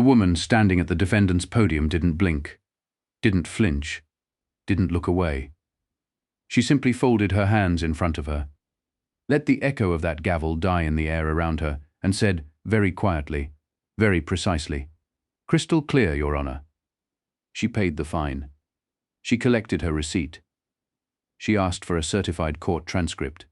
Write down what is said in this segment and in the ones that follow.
The woman standing at the defendant's podium didn't blink, didn't flinch, didn't look away. She simply folded her hands in front of her, let the echo of that gavel die in the air around her, and said, very quietly, very precisely, "Crystal clear, Your Honor." She paid the fine. She collected her receipt. She asked for a certified court transcript.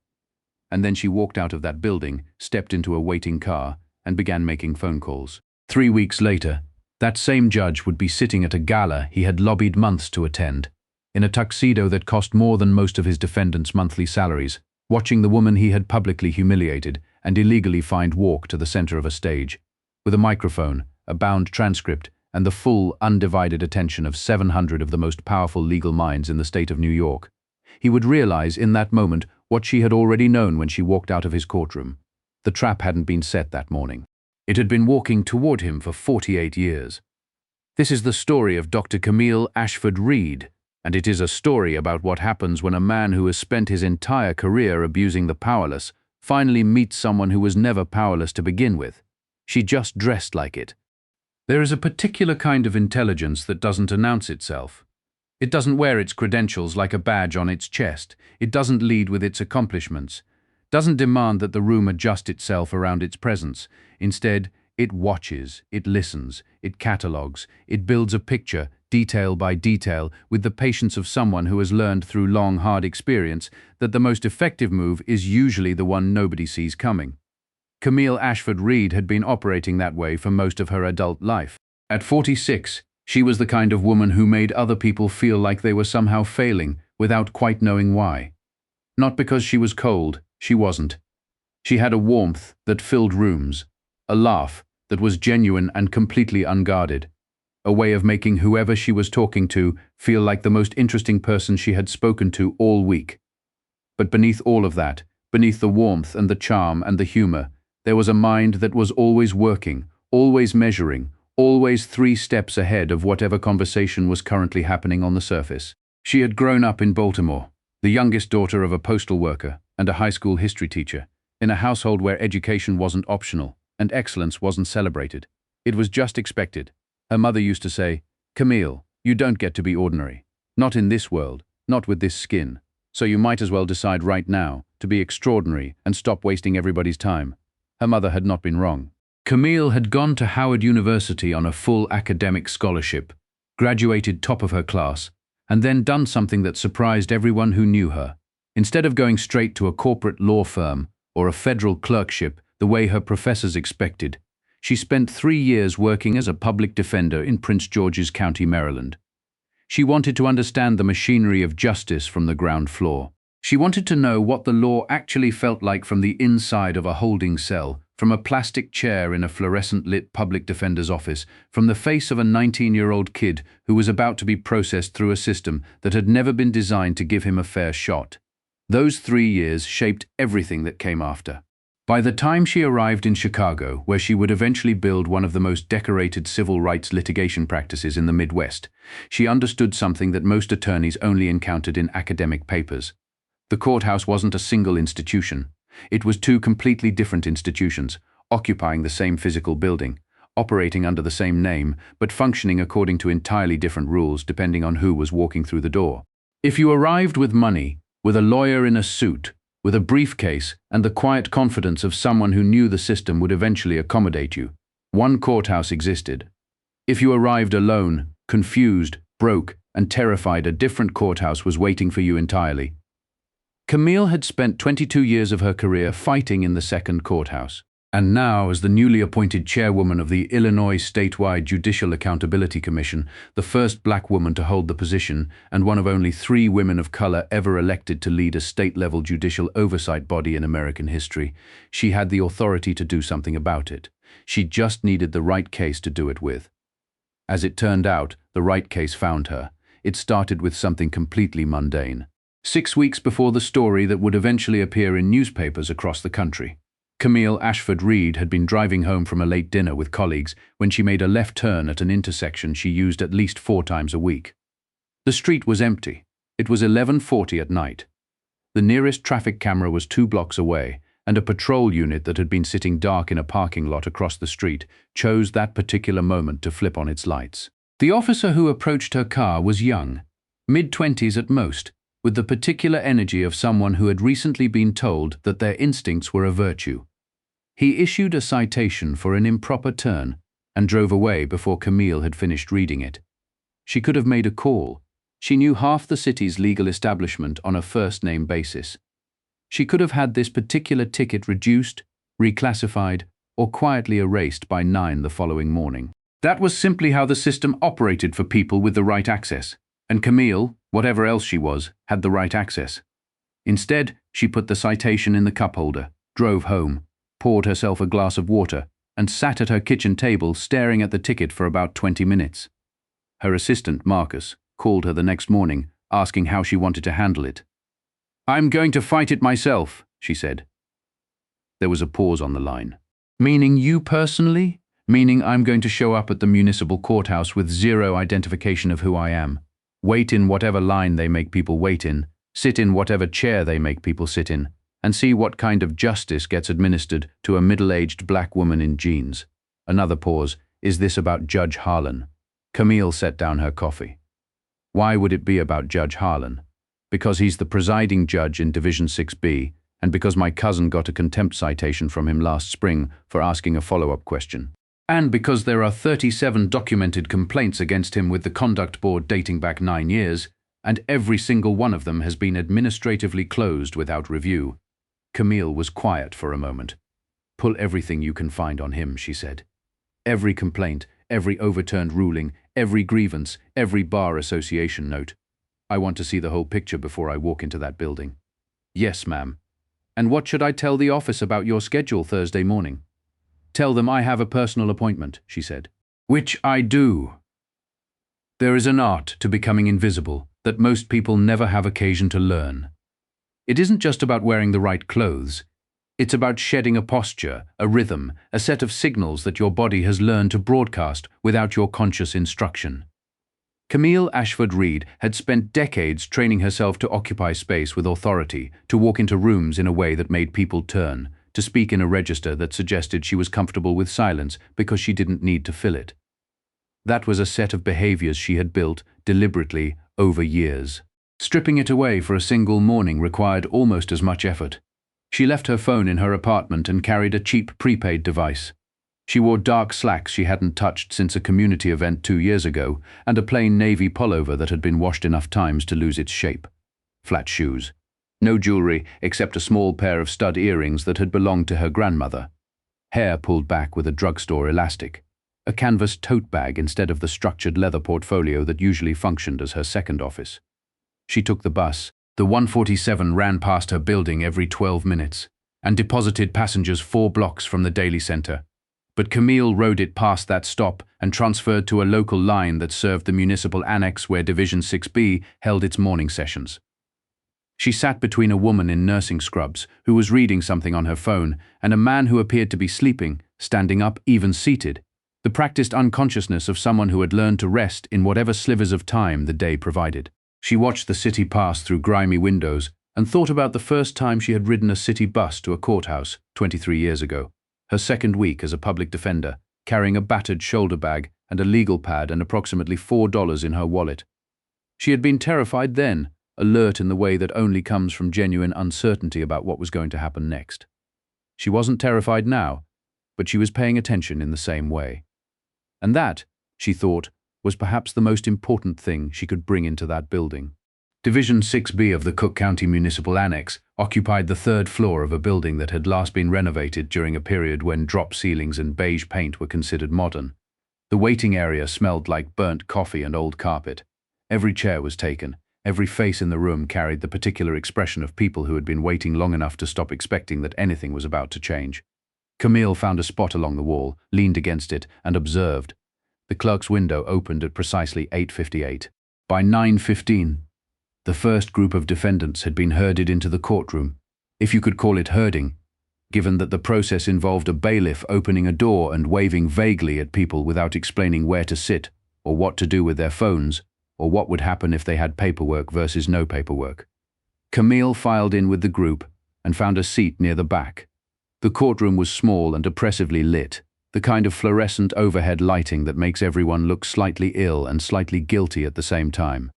And then she walked out of that building, stepped into a waiting car, and began making phone calls. 3 weeks later, that same judge would be sitting at a gala he had lobbied months to attend, in a tuxedo that cost more than most of his defendants' monthly salaries, watching the woman he had publicly humiliated and illegally fined walk to the center of a stage, with a microphone, a bound transcript, and the full, undivided attention of 700 of the most powerful legal minds in the state of New York. He would realize in that moment what she had already known when she walked out of his courtroom. The trap hadn't been set that morning. It had been walking toward him for 48 years. This is the story of Dr. Camille Ashford Reed, and it is a story about what happens when a man who has spent his entire career abusing the powerless finally meets someone who was never powerless to begin with. She just dressed like it. There is a particular kind of intelligence that doesn't announce itself. It doesn't wear its credentials like a badge on its chest. It doesn't lead with its accomplishments. Doesn't demand that the room adjust itself around its presence. Instead, it watches, it listens, it catalogues, it builds a picture, detail by detail, with the patience of someone who has learned through long, hard experience that the most effective move is usually the one nobody sees coming. Camille Ashford Reed had been operating that way for most of her adult life. At 46, she was the kind of woman who made other people feel like they were somehow failing without quite knowing why. Not because she was cold, she wasn't. She had a warmth that filled rooms, a laugh that was genuine and completely unguarded, a way of making whoever she was talking to feel like the most interesting person she had spoken to all week. But beneath all of that, beneath the warmth and the charm and the humor, there was a mind that was always working, always measuring, always 3 steps ahead of whatever conversation was currently happening on the surface. She had grown up in Baltimore, the youngest daughter of a postal worker and a high school history teacher, in a household where education wasn't optional and excellence wasn't celebrated. It was just expected. Her mother used to say, "Camille, you don't get to be ordinary. Not in this world, not with this skin. So you might as well decide right now to be extraordinary and stop wasting everybody's time." Her mother had not been wrong. Camille had gone to Howard University on a full academic scholarship, graduated top of her class, and then done something that surprised everyone who knew her. Instead of going straight to a corporate law firm or a federal clerkship the way her professors expected, she spent 3 years working as a public defender in Prince George's County, Maryland. She wanted to understand the machinery of justice from the ground floor. She wanted to know what the law actually felt like from the inside of a holding cell, from a plastic chair in a fluorescent-lit public defender's office, from the face of a 19-year-old kid who was about to be processed through a system that had never been designed to give him a fair shot. Those 3 years shaped everything that came after. By the time she arrived in Chicago, where she would eventually build one of the most decorated civil rights litigation practices in the Midwest, she understood something that most attorneys only encountered in academic papers. The courthouse wasn't a single institution. It was 2 completely different institutions, occupying the same physical building, operating under the same name, but functioning according to entirely different rules depending on who was walking through the door. If you arrived with money, with a lawyer in a suit, with a briefcase, and the quiet confidence of someone who knew the system would eventually accommodate you, one courthouse existed. If you arrived alone, confused, broke, and terrified, a different courthouse was waiting for you entirely. Camille had spent 22 years of her career fighting in the second courthouse, and now, as the newly appointed chairwoman of the Illinois Statewide Judicial Accountability Commission, the first black woman to hold the position and one of only 3 women of color ever elected to lead a state-level judicial oversight body in American history, she had the authority to do something about it. She just needed the right case to do it with. As it turned out, the right case found her. It started with something completely mundane. 6 weeks before the story that would eventually appear in newspapers across the country, Camille Ashford Reed had been driving home from a late dinner with colleagues when she made a left turn at an intersection she used at least 4 times a week. The street was empty. It was 11:40 at night. The nearest traffic camera was 2 blocks away, and a patrol unit that had been sitting dark in a parking lot across the street chose that particular moment to flip on its lights. The officer who approached her car was young, mid-20s at most, with the particular energy of someone who had recently been told that their instincts were a virtue. He issued a citation for an improper turn and drove away before Camille had finished reading it. She could have made a call. She knew half the city's legal establishment on a first-name basis. She could have had this particular ticket reduced, reclassified, or quietly erased by 9 the following morning. That was simply how the system operated for people with the right access, and Camille, whatever else she was, had the right access. Instead, she put the citation in the cup holder, drove home, poured herself a glass of water, and sat at her kitchen table staring at the ticket for about 20 minutes. Her assistant, Marcus, called her the next morning, asking how she wanted to handle it. "I'm going to fight it myself," she said. There was a pause on the line. "Meaning you personally? Meaning I'm going to show up at the municipal courthouse with zero identification of who I am, wait in whatever line they make people wait in, sit in whatever chair they make people sit in, and see what kind of justice gets administered to a middle-aged black woman in jeans." Another pause. "Is this about Judge Harlan?" Camille set down her coffee. "Why would it be about Judge Harlan? Because he's the presiding judge in Division 6B, and because my cousin got a contempt citation from him last spring for asking a follow-up question. And because there are 37 documented complaints against him with the conduct board dating back 9 years, and every single one of them has been administratively closed without review." Camille was quiet for a moment. "Pull everything you can find on him," she said. "Every complaint, every overturned ruling, every grievance, every bar association note. I want to see the whole picture before I walk into that building." "Yes, ma'am. And what should I tell the office about your schedule Thursday morning?" "Tell them I have a personal appointment," she said. "Which I do." There is an art to becoming invisible that most people never have occasion to learn. It isn't just about wearing the right clothes. It's about shedding a posture, a rhythm, a set of signals that your body has learned to broadcast without your conscious instruction. Camille Ashford Reed had spent decades training herself to occupy space with authority, to walk into rooms in a way that made people turn, to speak in a register that suggested she was comfortable with silence because she didn't need to fill it. That was a set of behaviors she had built, deliberately, over years. Stripping it away for a single morning required almost as much effort. She left her phone in her apartment and carried a cheap prepaid device. She wore dark slacks she hadn't touched since a community event 2 years ago, and a plain navy pullover that had been washed enough times to lose its shape. Flat shoes. No jewelry except a small pair of stud earrings that had belonged to her grandmother. Hair pulled back with a drugstore elastic. A canvas tote bag instead of the structured leather portfolio that usually functioned as her second office. She took the bus. The 147 ran past her building every 12 minutes and deposited passengers 4 blocks from the Daily Center. But Camille rode it past that stop and transferred to a local line that served the municipal annex where Division 6B held its morning sessions. She sat between a woman in nursing scrubs who was reading something on her phone and a man who appeared to be sleeping, standing up, even seated, the practiced unconsciousness of someone who had learned to rest in whatever slivers of time the day provided. She watched the city pass through grimy windows and thought about the first time she had ridden a city bus to a courthouse 23 years ago, her second week as a public defender, carrying a battered shoulder bag and a legal pad and approximately $4 in her wallet. She had been terrified then, alert in the way that only comes from genuine uncertainty about what was going to happen next. She wasn't terrified now, but she was paying attention in the same way. And that, she thought, was perhaps the most important thing she could bring into that building. Division 6B of the Cook County Municipal Annex occupied the 3rd floor of a building that had last been renovated during a period when drop ceilings and beige paint were considered modern. The waiting area smelled like burnt coffee and old carpet. Every chair was taken. Every face in the room carried the particular expression of people who had been waiting long enough to stop expecting that anything was about to change. Camille found a spot along the wall, leaned against it, and observed. The clerk's window opened at precisely 8:58. By 9:15, the first group of defendants had been herded into the courtroom, if you could call it herding, given that the process involved a bailiff opening a door and waving vaguely at people without explaining where to sit, or what to do with their phones, or what would happen if they had paperwork versus no paperwork. Camille filed in with the group and found a seat near the back, The courtroom was small and oppressively lit, the kind of fluorescent overhead lighting that makes everyone look slightly ill and slightly guilty at the same time.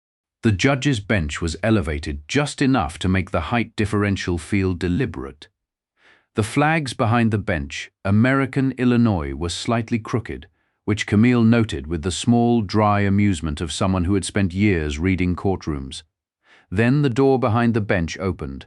The judge's bench was elevated just enough to make the height differential feel deliberate. The flags behind the bench, American Illinois, were slightly crooked, which Camille noted with the small, dry amusement of someone who had spent years reading courtrooms. Then the door behind the bench opened.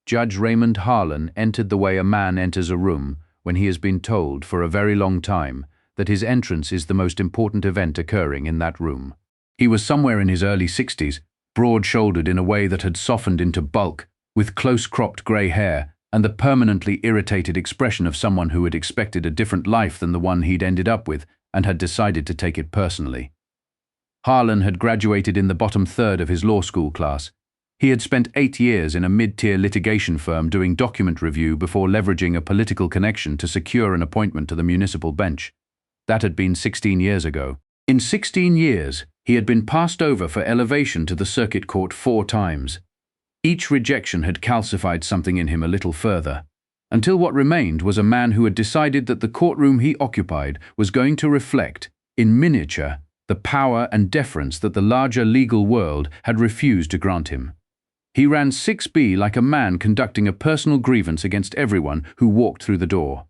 Judge Raymond Harlan entered the way a man enters a room when he has been told for a very long time that his entrance is the most important event occurring in that room. He was somewhere in his early 60s, broad-shouldered in a way that had softened into bulk, with close-cropped grey hair and the permanently irritated expression of someone who had expected a different life than the one he'd ended up with and had decided to take it personally. Harlan had graduated in the bottom third of his law school class. He had spent 8 years in a mid-tier litigation firm doing document review before leveraging a political connection to secure an appointment to the municipal bench. That had been 16 years ago. In 16 years, he had been passed over for elevation to the circuit court 4 times. Each rejection had calcified something in him a little further, until what remained was a man who had decided that the courtroom he occupied was going to reflect, in miniature, the power and deference that the larger legal world had refused to grant him. He ran 6B like a man conducting a personal grievance against everyone who walked through the door.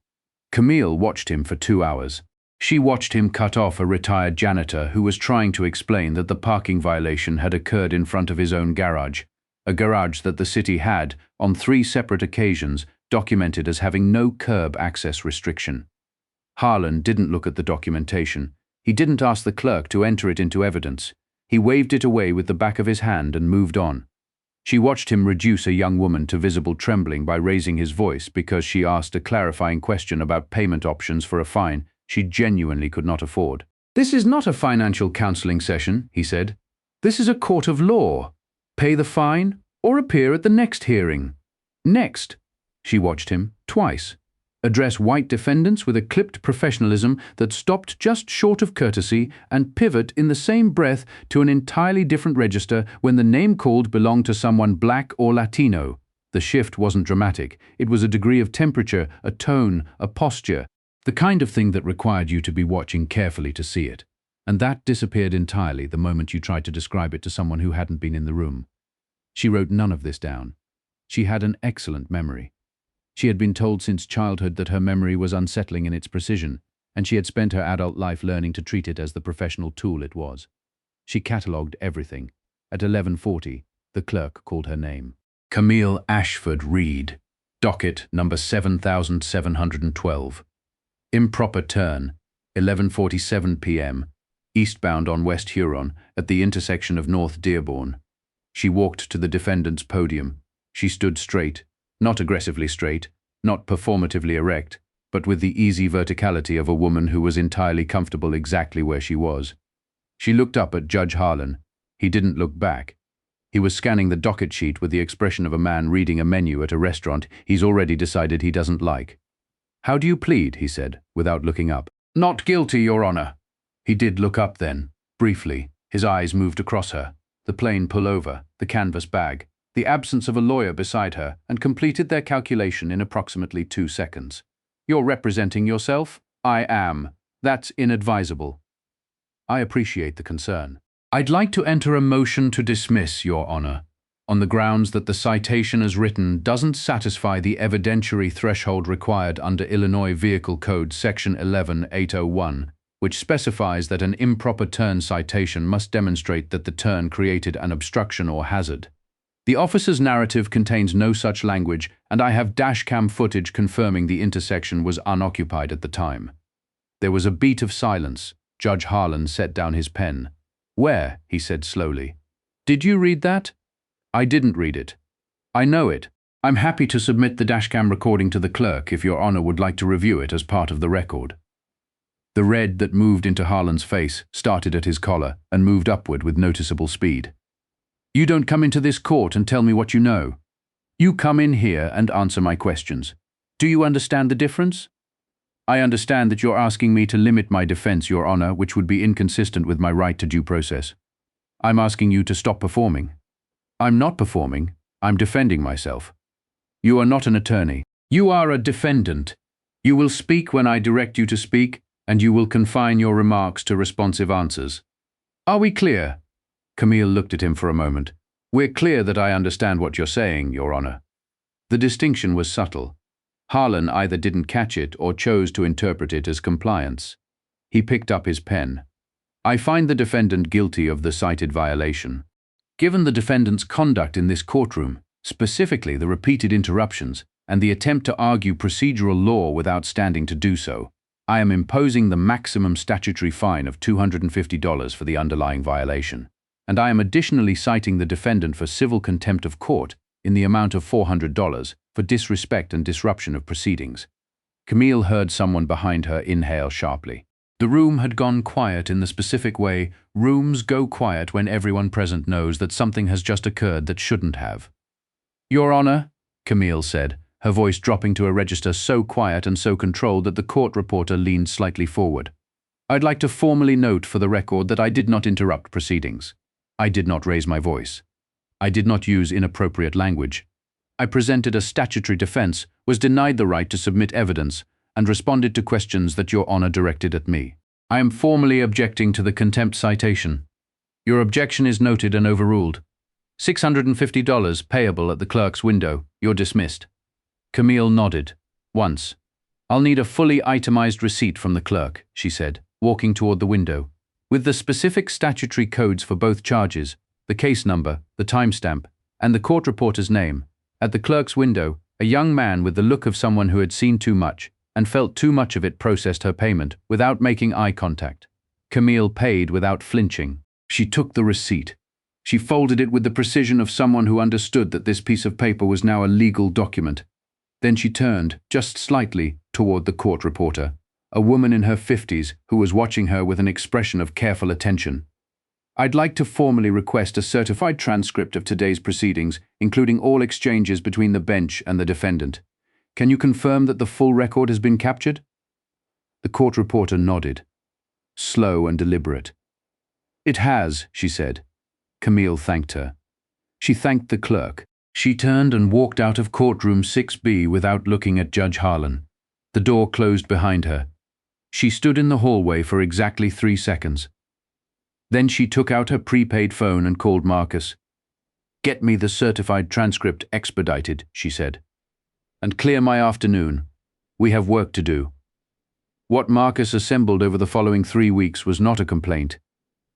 Camille watched him for 2 hours. She watched him cut off a retired janitor who was trying to explain that the parking violation had occurred in front of his own garage, a garage that the city had, on 3 separate occasions, documented as having no curb access restriction. Harlan didn't look at the documentation. He didn't ask the clerk to enter it into evidence. He waved it away with the back of his hand and moved on. She watched him reduce a young woman to visible trembling by raising his voice because she asked a clarifying question about payment options for a fine she genuinely could not afford. "This is not a financial counseling session," he said. "This is a court of law. Pay the fine or appear at the next hearing." "Next." She watched him twice. Address white defendants with a clipped professionalism that stopped just short of courtesy and pivot in the same breath to an entirely different register when the name called belonged to someone black or Latino. The shift wasn't dramatic. It was a degree of temperature, a tone, a posture, the kind of thing that required you to be watching carefully to see it. And that disappeared entirely the moment you tried to describe it to someone who hadn't been in the room. She wrote none of this down. She had an excellent memory. She had been told since childhood that her memory was unsettling in its precision, and she had spent her adult life learning to treat it as the professional tool it was. She catalogued everything. At 11:40, the clerk called her name. Camille Ashford Reed, docket number 7712. Improper turn, 11:47 p.m., eastbound on West Huron, at the intersection of North Dearborn. She walked to the defendant's podium. She stood straight. Not aggressively straight, not performatively erect, but with the easy verticality of a woman who was entirely comfortable exactly where she was. She looked up at Judge Harlan. He didn't look back. He was scanning the docket sheet with the expression of a man reading a menu at a restaurant he's already decided he doesn't like. "How do you plead?" he said, without looking up. "Not guilty, Your Honor." He did look up then, briefly. His eyes moved across her, the plain pullover, the canvas bag, the absence of a lawyer beside her, and completed their calculation in approximately 2 seconds. "You're representing yourself?" "I am. That's inadvisable." "I appreciate the concern. I'd like to enter a motion to dismiss, Your Honor, on the grounds that the citation as written doesn't satisfy the evidentiary threshold required under Illinois Vehicle Code Section 11801, which specifies that an improper turn citation must demonstrate that the turn created an obstruction or hazard. The officer's narrative contains no such language, and I have dashcam footage confirming the intersection was unoccupied at the time." There was a beat of silence. Judge Harlan set down his pen. "Where?" he said slowly. "Did you read that?" "I didn't read it. I know it. I'm happy to submit the dashcam recording to the clerk if Your Honor would like to review it as part of the record." The red that moved into Harlan's face started at his collar and moved upward with noticeable speed. "You don't come into this court and tell me what you know. You come in here and answer my questions. Do you understand the difference?" "I understand that you're asking me to limit my defense, Your Honor, which would be inconsistent with my right to due process. I'm asking you to stop performing." "I'm not performing. I'm defending myself." "You are not an attorney. You are a defendant. You will speak when I direct you to speak, and you will confine your remarks to responsive answers. Are we clear? Camille looked at him for a moment. We're clear that I understand what you're saying, Your Honor. The distinction was subtle. Harlan either didn't catch it or chose to interpret it as compliance. He picked up his pen. I find the defendant guilty of the cited violation. Given the defendant's conduct in this courtroom, specifically the repeated interruptions and the attempt to argue procedural law without standing to do so, I am imposing the maximum statutory fine of $250 for the underlying violation, and I am additionally citing the defendant for civil contempt of court in the amount of $400 for disrespect and disruption of proceedings. Camille heard someone behind her inhale sharply. The room had gone quiet in the specific way rooms go quiet when everyone present knows that something has just occurred that shouldn't have. Your Honor, Camille said, her voice dropping to a register so quiet and so controlled that the court reporter leaned slightly forward. I'd like to formally note for the record that I did not interrupt proceedings. I did not raise my voice. I did not use inappropriate language. I presented a statutory defense, was denied the right to submit evidence, and responded to questions that Your Honor directed at me. I am formally objecting to the contempt citation. Your objection is noted and overruled. $650 payable at the clerk's window. You're dismissed. Camille nodded. Once. I'll need a fully itemized receipt from the clerk, she said, walking toward the window, with the specific statutory codes for both charges, the case number, the timestamp, and the court reporter's name. At the clerk's window, a young man with the look of someone who had seen too much and felt too much of it processed her payment without making eye contact. Camille paid without flinching. She took the receipt. She folded it with the precision of someone who understood that this piece of paper was now a legal document. Then she turned, just slightly, toward the court reporter, a woman in her 50s who was watching her with an expression of careful attention. I'd like to formally request a certified transcript of today's proceedings, including all exchanges between the bench and the defendant. Can you confirm that the full record has been captured? The court reporter nodded, slow and deliberate. It has, she said. Camille thanked her. She thanked the clerk. She turned and walked out of courtroom 6B without looking at Judge Harlan. The door closed behind her. She stood in the hallway for exactly 3 seconds. Then she took out her prepaid phone and called Marcus. Get me the certified transcript expedited, she said. And clear my afternoon. We have work to do. What Marcus assembled over the following 3 weeks was not a complaint.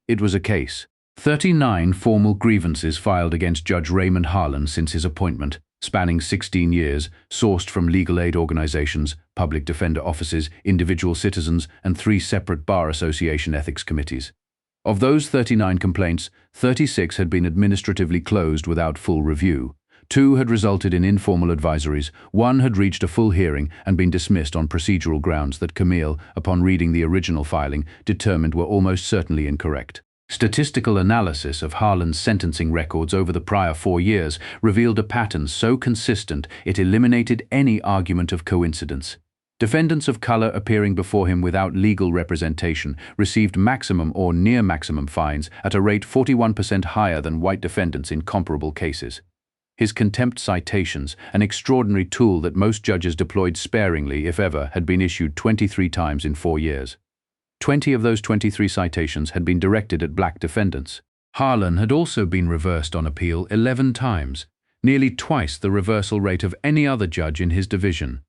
It was a case. 39 formal grievances filed against Judge Raymond Harlan since his appointment, spanning 16 years, sourced from legal aid organizations, public defender offices, individual citizens, and 3 separate Bar Association ethics committees. Of those 39 complaints, 36 had been administratively closed without full review. 2 had resulted in informal advisories, 1 had reached a full hearing and been dismissed on procedural grounds that Camille, upon reading the original filing, determined were almost certainly incorrect. Statistical analysis of Harlan's sentencing records over the prior 4 years revealed a pattern so consistent it eliminated any argument of coincidence. Defendants of color appearing before him without legal representation received maximum or near maximum fines at a rate 41% higher than white defendants in comparable cases. His contempt citations, an extraordinary tool that most judges deployed sparingly, if ever, had been issued 23 times in 4 years. 20 of those 23 citations had been directed at black defendants. Harlan had also been reversed on appeal 11 times, nearly twice the reversal rate of any other judge in his division.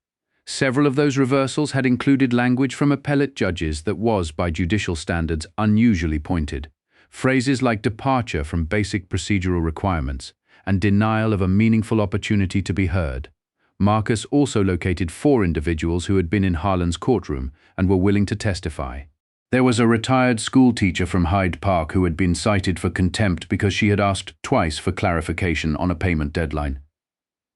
Several of those reversals had included language from appellate judges that was, by judicial standards, unusually pointed. Phrases like departure from basic procedural requirements and denial of a meaningful opportunity to be heard. Marcus also located 4 individuals who had been in Harlan's courtroom and were willing to testify. There was a retired school teacher from Hyde Park who had been cited for contempt because she had asked twice for clarification on a payment deadline.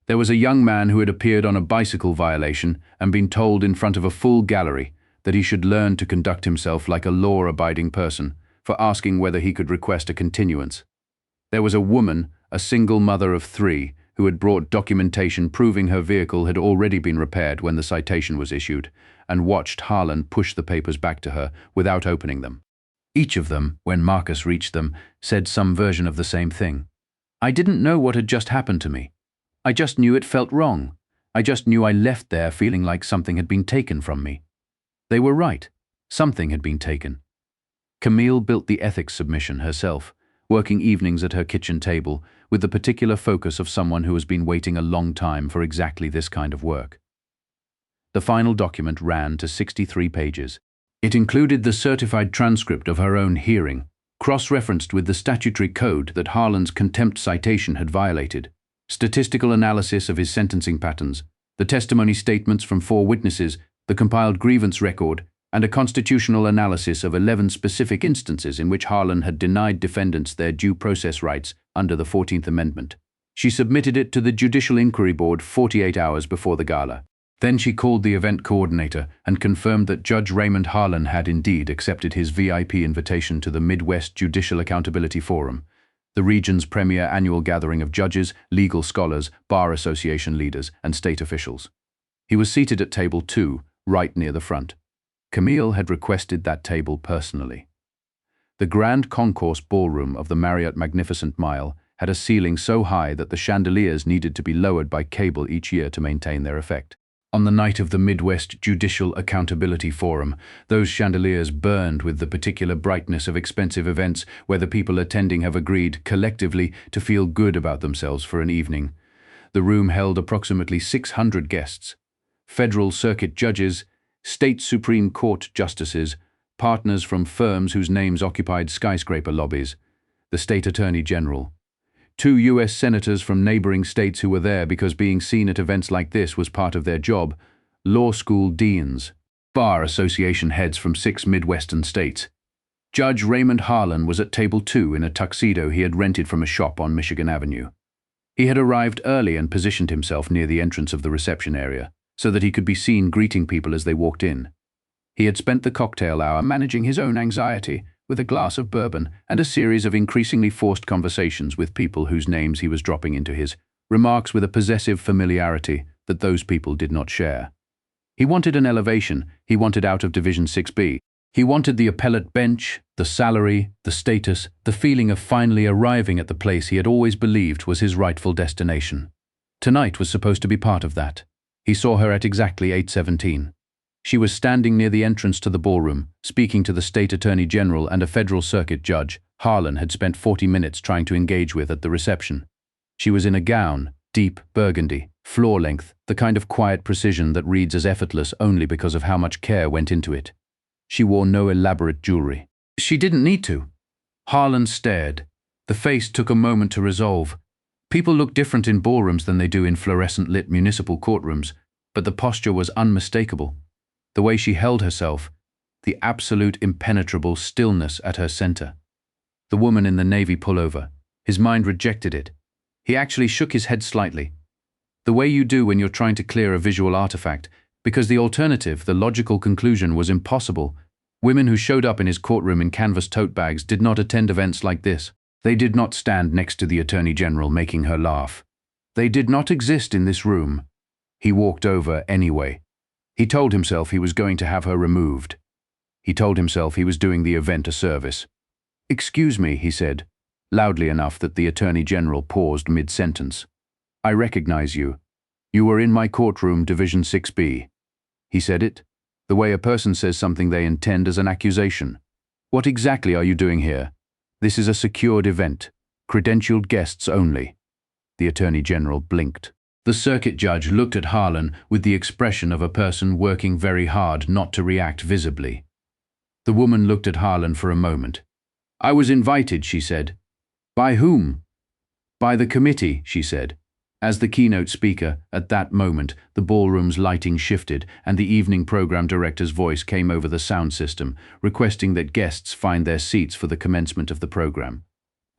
There was a young man who had appeared on a bicycle violation and been told in front of a full gallery that he should learn to conduct himself like a law-abiding person for asking whether he could request a continuance. There was a woman, a single mother of 3, who had brought documentation proving her vehicle had already been repaired when the citation was issued, and watched Harlan push the papers back to her without opening them. Each of them, when Marcus reached them, said some version of the same thing. I didn't know what had just happened to me. I just knew it felt wrong. I just knew I left there feeling like something had been taken from me. They were right. Something had been taken. Camille built the ethics submission herself, working evenings at her kitchen table with the particular focus of someone who has been waiting a long time for exactly this kind of work. The final document ran to 63 pages. It included the certified transcript of her own hearing, cross-referenced with the statutory code that Harlan's contempt citation had violated, statistical analysis of his sentencing patterns, the testimony statements from 4 witnesses, the compiled grievance record, and a constitutional analysis of 11 specific instances in which Harlan had denied defendants their due process rights under the 14th Amendment. She submitted it to the Judicial Inquiry Board 48 hours before the gala. Then she called the event coordinator and confirmed that Judge Raymond Harlan had indeed accepted his VIP invitation to the Midwest Judicial Accountability Forum, the region's premier annual gathering of judges, legal scholars, bar association leaders, and state officials. He was seated at table 2, right near the front. Camille had requested that table personally. The grand concourse ballroom of the Marriott Magnificent Mile had a ceiling so high that the chandeliers needed to be lowered by cable each year to maintain their effect. On the night of the Midwest Judicial Accountability Forum, those chandeliers burned with the particular brightness of expensive events where the people attending have agreed collectively to feel good about themselves for an evening. The room held approximately 600 guests, federal circuit judges, state Supreme Court justices, partners from firms whose names occupied skyscraper lobbies, the state attorney general, 2 U.S. senators from neighboring states who were there because being seen at events like this was part of their job, law school deans, bar association heads from 6 Midwestern states. Judge Raymond Harlan was at table 2 in a tuxedo he had rented from a shop on Michigan Avenue. He had arrived early and positioned himself near the entrance of the reception area so that he could be seen greeting people as they walked in. He had spent the cocktail hour managing his own anxiety with a glass of bourbon and a series of increasingly forced conversations with people whose names he was dropping into his remarks with a possessive familiarity that those people did not share. He wanted an elevation. He wanted out of Division 6B. He wanted the appellate bench, the salary, the status, the feeling of finally arriving at the place he had always believed was his rightful destination. Tonight was supposed to be part of that. He saw her at exactly 8:17. She was standing near the entrance to the ballroom, speaking to the state attorney general and a federal circuit judge Harlan had spent 40 minutes trying to engage with at the reception. She was in a gown, deep burgundy, floor length, the kind of quiet precision that reads as effortless only because of how much care went into it. She wore no elaborate jewelry. She didn't need to. Harlan stared. The face took a moment to resolve. People look different in ballrooms than they do in fluorescent-lit municipal courtrooms, but the posture was unmistakable. The way she held herself, the absolute impenetrable stillness at her center. The woman in the navy pullover. His mind rejected it. He actually shook his head slightly. The way you do when you're trying to clear a visual artifact, because the alternative, the logical conclusion, was impossible. Women who showed up in his courtroom in canvas tote bags did not attend events like this. They did not stand next to the Attorney General making her laugh. They did not exist in this room. He walked over anyway. He told himself he was going to have her removed. He told himself he was doing the event a service. "Excuse me," he said, loudly enough that the Attorney General paused mid-sentence. "I recognize you. You were in my courtroom, Division 6B. He said it, the way a person says something they intend as an accusation. "What exactly are you doing here? This is a secured event. Credentialed guests only." The Attorney General blinked. The circuit judge looked at Harlan with the expression of a person working very hard not to react visibly. The woman looked at Harlan for a moment. "I was invited," she said. "By whom?" "By the committee," she said. As the keynote speaker, at that moment, the ballroom's lighting shifted and the evening program director's voice came over the sound system, requesting that guests find their seats for the commencement of the program.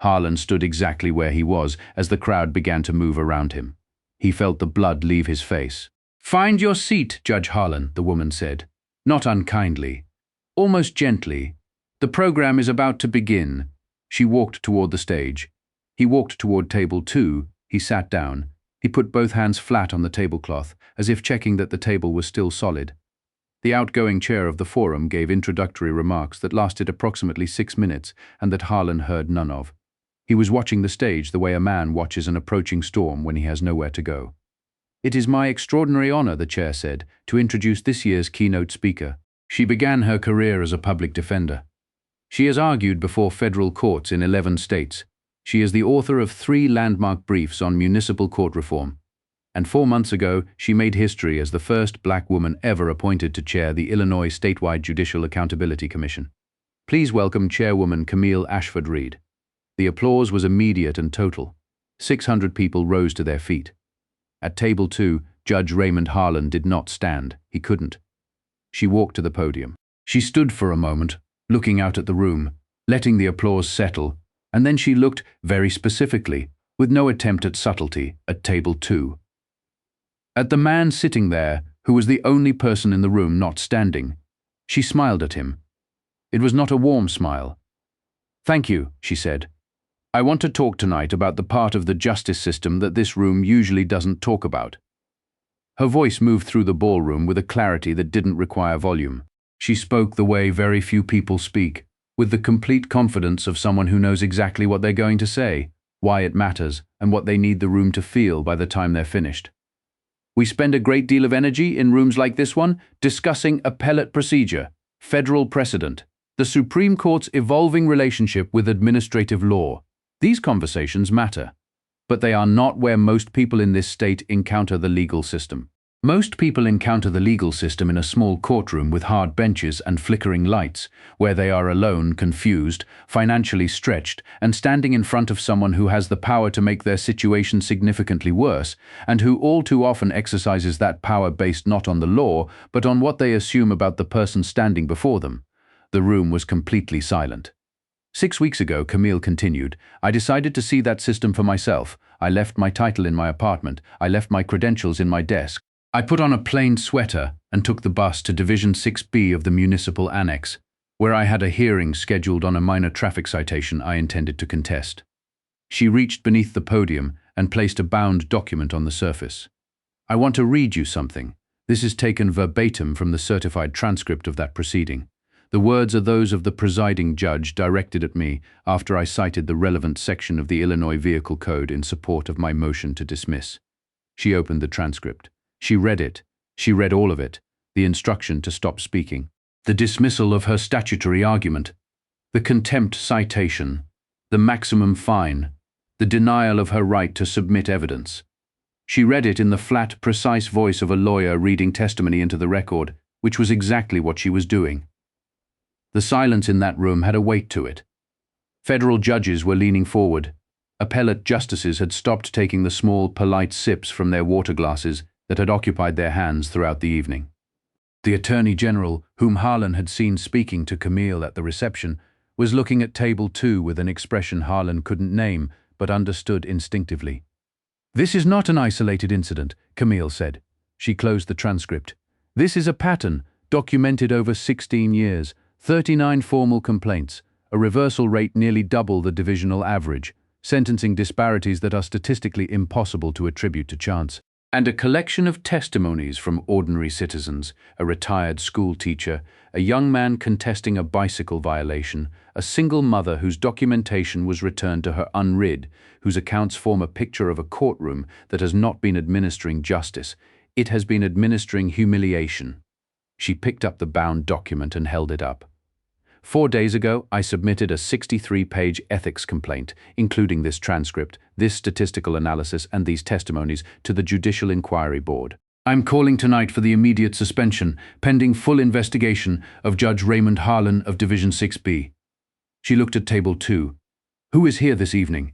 Harlan stood exactly where he was as the crowd began to move around him. He felt the blood leave his face. "Find your seat, Judge Harlan," the woman said, not unkindly, almost gently. "The program is about to begin." She walked toward the stage. He walked toward table 2. He sat down. He put both hands flat on the tablecloth, as if checking that the table was still solid. The outgoing chair of the forum gave introductory remarks that lasted approximately 6 minutes and that Harlan heard none of. He was watching the stage the way a man watches an approaching storm when he has nowhere to go. "It is my extraordinary honor," the chair said, "to introduce this year's keynote speaker." She began her career as a public defender. She has argued before federal courts in 11 states. She is the author of 3 landmark briefs on municipal court reform. And 4 months ago, she made history as the first black woman ever appointed to chair the Illinois Statewide Judicial Accountability Commission. Please welcome Chairwoman Camille Ashford Reed. The applause was immediate and total. 600 people rose to their feet. At table 2, Judge Raymond Harlan did not stand. He couldn't. She walked to the podium. She stood for a moment, looking out at the room, letting the applause settle, and then she looked very specifically, with no attempt at subtlety, at table 2. At the man sitting there, who was the only person in the room not standing. She smiled at him. It was not a warm smile. "Thank you," she said. "I want to talk tonight about the part of the justice system that this room usually doesn't talk about." Her voice moved through the ballroom with a clarity that didn't require volume. She spoke the way very few people speak, with the complete confidence of someone who knows exactly what they're going to say, why it matters, and what they need the room to feel by the time they're finished. "We spend a great deal of energy in rooms like this one discussing appellate procedure, federal precedent, the Supreme Court's evolving relationship with administrative law. These conversations matter, but they are not where most people in this state encounter the legal system. Most people encounter the legal system in a small courtroom with hard benches and flickering lights, where they are alone, confused, financially stretched, and standing in front of someone who has the power to make their situation significantly worse, and who all too often exercises that power based not on the law, but on what they assume about the person standing before them." The room was completely silent. 6 weeks ago, Camille continued, "I decided to see that system for myself. I left my title in my apartment. I left my credentials in my desk. I put on a plain sweater and took the bus to Division 6B of the Municipal Annex, where I had a hearing scheduled on a minor traffic citation I intended to contest." She reached beneath the podium and placed a bound document on the surface. "I want to read you something. This is taken verbatim from the certified transcript of that proceeding. The words are those of the presiding judge directed at me after I cited the relevant section of the Illinois Vehicle Code in support of my motion to dismiss." She opened the transcript. She read it. She read all of it. The instruction to stop speaking. The dismissal of her statutory argument. The contempt citation. The maximum fine. The denial of her right to submit evidence. She read it in the flat, precise voice of a lawyer reading testimony into the record, which was exactly what she was doing. The silence in that room had a weight to it. Federal judges were leaning forward. Appellate justices had stopped taking the small, polite sips from their water glasses that had occupied their hands throughout the evening. The Attorney General, whom Harlan had seen speaking to Camille at the reception, was looking at table 2 with an expression Harlan couldn't name but understood instinctively. "This is not an isolated incident," Camille said. She closed the transcript. "This is a pattern, documented over 16 years, 39 formal complaints, a reversal rate nearly double the divisional average, sentencing disparities that are statistically impossible to attribute to chance, and a collection of testimonies from ordinary citizens, a retired school teacher, a young man contesting a bicycle violation, a single mother whose documentation was returned to her unread, whose accounts form a picture of a courtroom that has not been administering justice. It has been administering humiliation." She picked up the bound document and held it up. 4 days ago, I submitted a 63-page ethics complaint, including this transcript, this statistical analysis, and these testimonies, to the Judicial Inquiry Board. I'm calling tonight for the immediate suspension, pending full investigation, of Judge Raymond Harlan of Division 6B. She looked at table 2. "Who is here this evening?"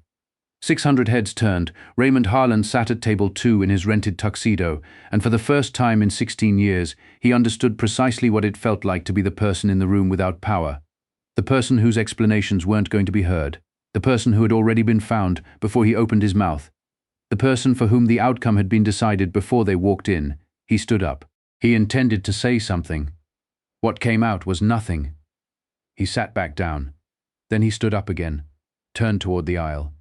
600 heads turned. Raymond Harlan sat at table 2 in his rented tuxedo, and for the first time in 16 years, he understood precisely what it felt like to be the person in the room without power. The person whose explanations weren't going to be heard. The person who had already been found before he opened his mouth. The person for whom the outcome had been decided before they walked in. He stood up. He intended to say something. What came out was nothing. He sat back down. Then he stood up again, turned toward the aisle.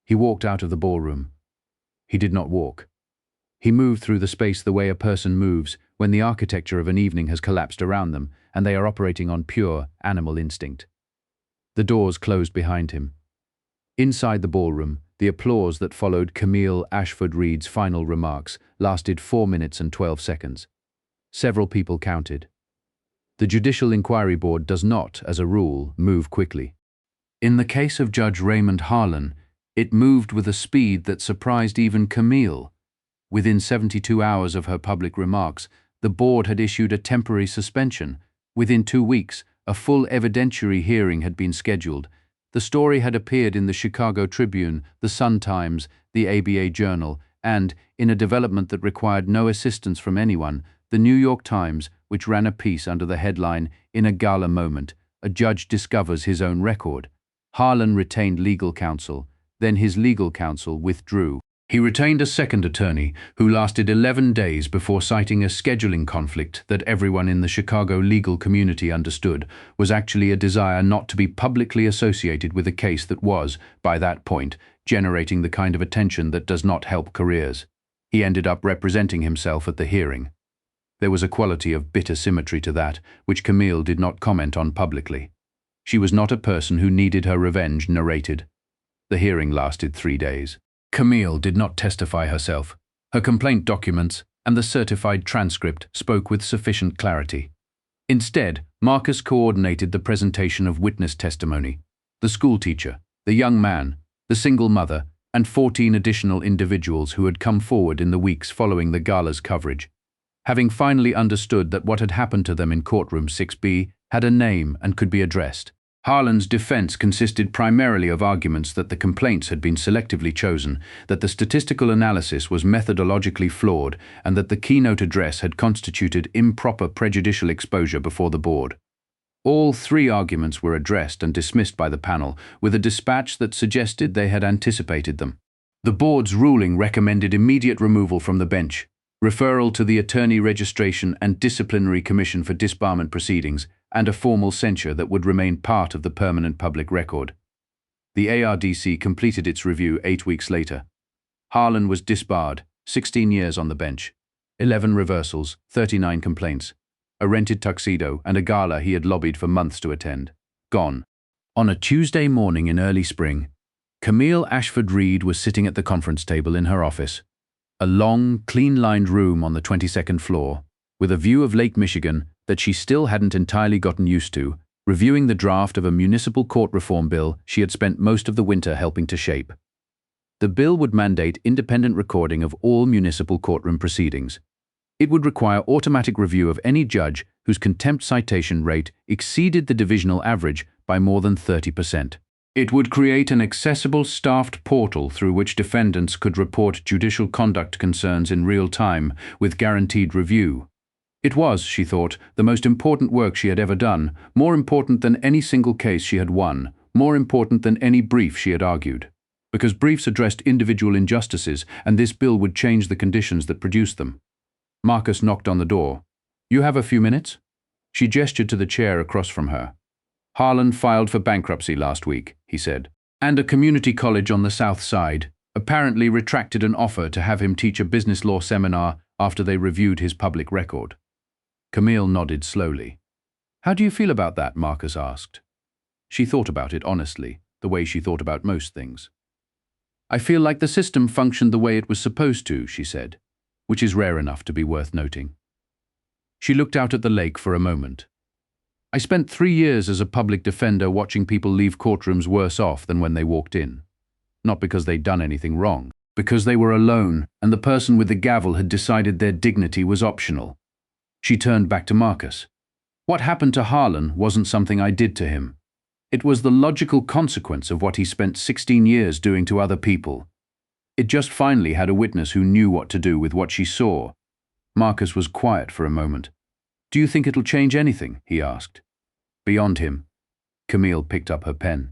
He walked out of the ballroom. He did not walk. He moved through the space the way a person moves when the architecture of an evening has collapsed around them and they are operating on pure animal instinct. The doors closed behind him. Inside the ballroom, The applause that followed Camille Ashford Reed's final remarks lasted 4 minutes and 12 seconds. Several people counted. The Judicial Inquiry Board does not, as a rule, move quickly. In the case of Judge Raymond Harlan, it moved with a speed that surprised even Camille. Within 72 hours of her public remarks, the board had issued a temporary suspension. Within 2 weeks, a full evidentiary hearing had been scheduled. The story had appeared in the Chicago Tribune, the Sun-Times, the ABA Journal, and, in a development that required no assistance from anyone, the New York Times, which ran a piece under the headline, "In a Gala Moment, a Judge Discovers His Own Record." Harlan retained legal counsel, then his legal counsel withdrew. He retained a second attorney, who lasted 11 days before citing a scheduling conflict that everyone in the Chicago legal community understood was actually a desire not to be publicly associated with a case that was, by that point, generating the kind of attention that does not help careers. He ended up representing himself at the hearing. There was a quality of bitter symmetry to that, which Camille did not comment on publicly. She was not a person who needed her revenge narrated. The hearing lasted 3 days. Camille did not testify herself. Her complaint documents and the certified transcript spoke with sufficient clarity. Instead, Marcus coordinated the presentation of witness testimony. The schoolteacher, the young man, the single mother, and 14 additional individuals who had come forward in the weeks following the gala's coverage. Having finally understood that what had happened to them in Courtroom 6B had a name and could be addressed. Harlan's defense consisted primarily of arguments that the complaints had been selectively chosen, that the statistical analysis was methodologically flawed, and that the keynote address had constituted improper prejudicial exposure before the board. All 3 arguments were addressed and dismissed by the panel, with a dispatch that suggested they had anticipated them. The board's ruling recommended immediate removal from the bench, referral to the Attorney Registration and Disciplinary Commission for disbarment proceedings, and a formal censure that would remain part of the permanent public record. The ARDC completed its review 8 weeks later. Harlan was disbarred, 16 years on the bench, 11 reversals, 39 complaints, a rented tuxedo, and a gala he had lobbied for months to attend. Gone. On a Tuesday morning in early spring, Camille Ashford Reed was sitting at the conference table in her office. A long, clean-lined room on the 22nd floor, with a view of Lake Michigan that she still hadn't entirely gotten used to, reviewing the draft of a municipal court reform bill she had spent most of the winter helping to shape. The bill would mandate independent recording of all municipal courtroom proceedings. It would require automatic review of any judge whose contempt citation rate exceeded the divisional average by more than 30%. It would create an accessible staffed portal through which defendants could report judicial conduct concerns in real time with guaranteed review. It was, she thought, the most important work she had ever done, more important than any single case she had won, more important than any brief she had argued. Because briefs addressed individual injustices, and this bill would change the conditions that produced them. Marcus knocked on the door. "You have a few minutes?" She gestured to the chair across from her. "Harlan filed for bankruptcy last week," he said, "and a community college on the South Side apparently retracted an offer to have him teach a business law seminar after they reviewed his public record." Camille nodded slowly. "How do you feel about that?" Marcus asked. She thought about it honestly, the way she thought about most things. "I feel like the system functioned the way it was supposed to," she said, which is rare enough to be worth noting. She looked out at the lake for a moment. "I spent 3 years as a public defender watching people leave courtrooms worse off than when they walked in. Not because they'd done anything wrong, because they were alone and the person with the gavel had decided their dignity was optional." She turned back to Marcus. "What happened to Harlan wasn't something I did to him. It was the logical consequence of what he spent 16 years doing to other people. It just finally had a witness who knew what to do with what she saw." Marcus was quiet for a moment. "Do you think it'll change anything?" he asked. "Beyond him." Camille picked up her pen.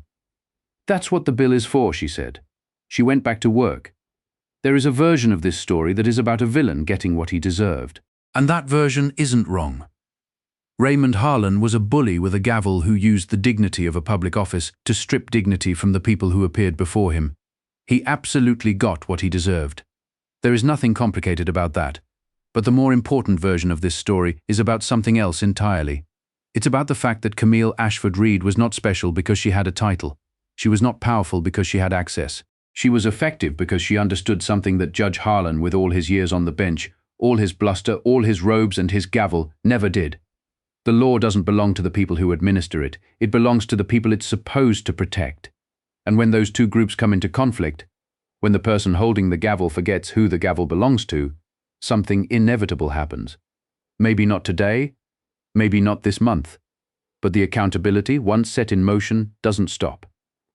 "That's what the bill is for," she said. She went back to work. "There is a version of this story that is about a villain getting what he deserved. And that version isn't wrong. Raymond Harlan was a bully with a gavel who used the dignity of a public office to strip dignity from the people who appeared before him. He absolutely got what he deserved. There is nothing complicated about that. But the more important version of this story is about something else entirely. It's about the fact that Camille Ashford Reed was not special because she had a title. She was not powerful because she had access. She was effective because she understood something that Judge Harlan, with all his years on the bench, all his bluster, all his robes and his gavel, never did. The law doesn't belong to the people who administer it. It belongs to the people it's supposed to protect. And when those two groups come into conflict, when the person holding the gavel forgets who the gavel belongs to, something inevitable happens. Maybe not today, maybe not this month, but the accountability, once set in motion, doesn't stop.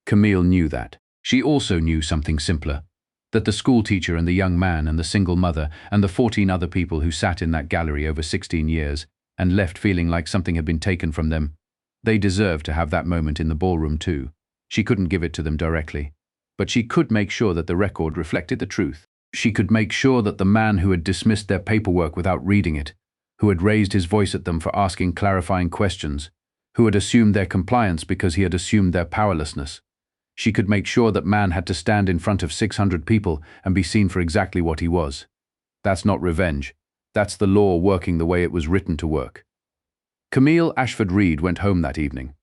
Camille knew that. She also knew something simpler, that the school teacher and the young man and the single mother and the 14 other people who sat in that gallery over 16 years and left feeling like something had been taken from them, they deserved to have that moment in the ballroom too. She couldn't give it to them directly, but she could make sure that the record reflected the truth. She could make sure that the man who had dismissed their paperwork without reading it, who had raised his voice at them for asking clarifying questions, who had assumed their compliance because he had assumed their powerlessness, she could make sure that man had to stand in front of 600 people and be seen for exactly what he was. That's not revenge. That's the law working the way it was written to work. Camille Ashford Reed went home that evening.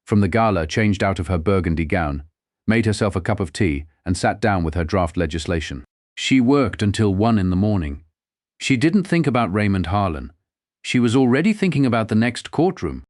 From the gala, changed out of her burgundy gown, made herself a cup of tea and sat down with her draft legislation. She worked until 1 in the morning. She didn't think about Raymond Harlan. She was already thinking about the next courtroom.